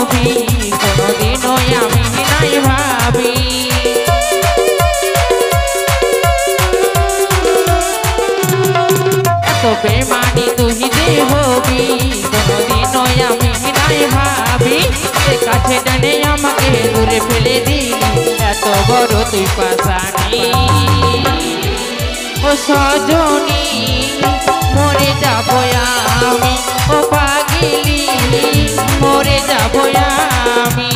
হবি কোনোদিনও আমি নাই ভাবি। এত বেমানি তুই যে হবি কোনোদিনও আমি নাই ভাবি। কাছে টেনে আমাকে দূরে ফেলে দিলি এত বড় তুই পাশানি। ও সজনী মরে যাবো আমি, ও পাগলি মরে যাবো আমি।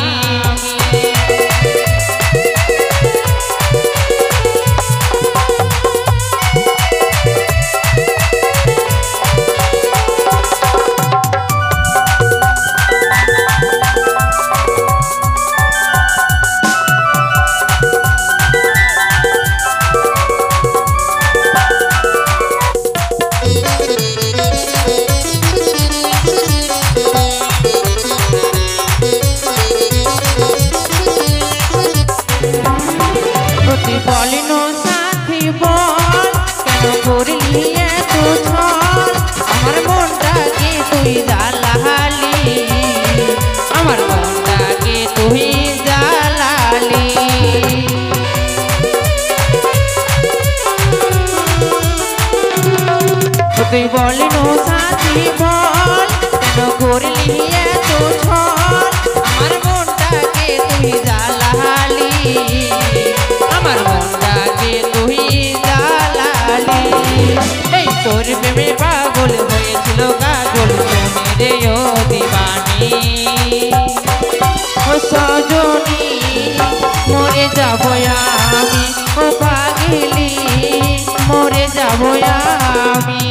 বলিনো সাথী বল কেন করলি এত ছল, আমার মনটাকে তুই জ্বালালি, আমার মনটাকে তুই জ্বালালি। তুই বলিনো সাথী বল কেন করলি এত ছল, আমার মনটাকে তুই জ্বালালি, আমার মনটাকে তুই জ্বালালি। এই তোর প্রেমে পাগল হয়েছিল কাজল মেরে ও দিবানি। ও সজনী মরে যাবো আমি, ও পাগলি মরে যাবো আমি।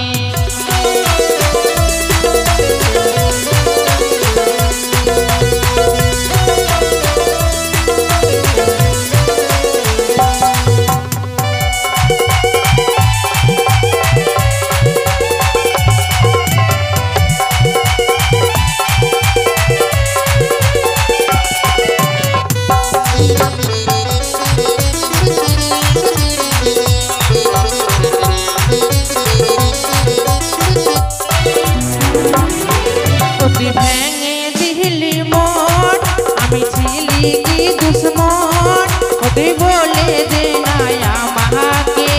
ভেঙে দিলি মন আমি ছিলি কি দুশ্মন, তুই বলে দে না আমাকে,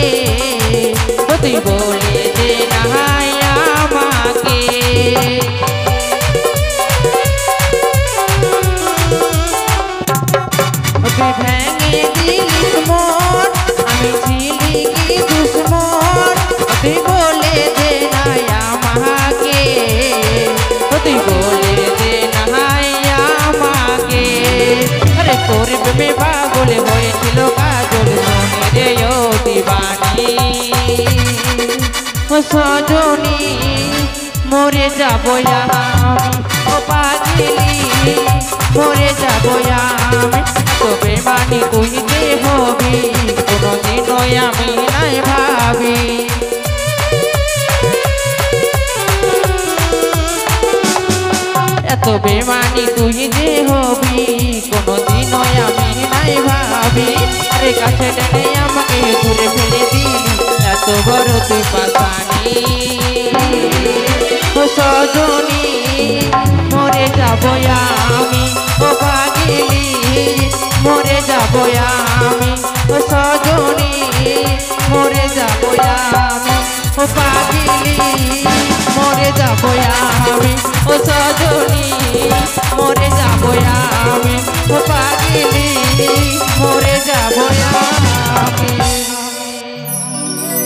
তুই বলে দে না আমাকে। তুই ভেঙে দিলি মন আমি ছিলি কি দুশ্মন, তুই বলে দে না আমাকে, তুই বলে দে না আমাকে। আরে তোর প্রেমে পাগল হয়েছিল কাজল মনে রে ও দিবানি। ও সজনী মরে যাবো আমি, ও পাগলি মরে যাবো আমি। তো বেমানি তুই যে হবি কোনোদিনও আমি নাই ভাবি। এত বেমানি তুই যে হবি কোনোদিনও আমি নাই ভাবি। আরে কাছে টেনে আমাকে দূরে ফেলে দিলি এত বড় তুই পাশানি। ও সজনী মরে যাবো আমি, ও পাগলি মরে যাবো আমি। ও সজনী মরে যাবো আমি, ও পাগলি মরে যাবো আমি। ও সজনী মরে যাবো আমি, ও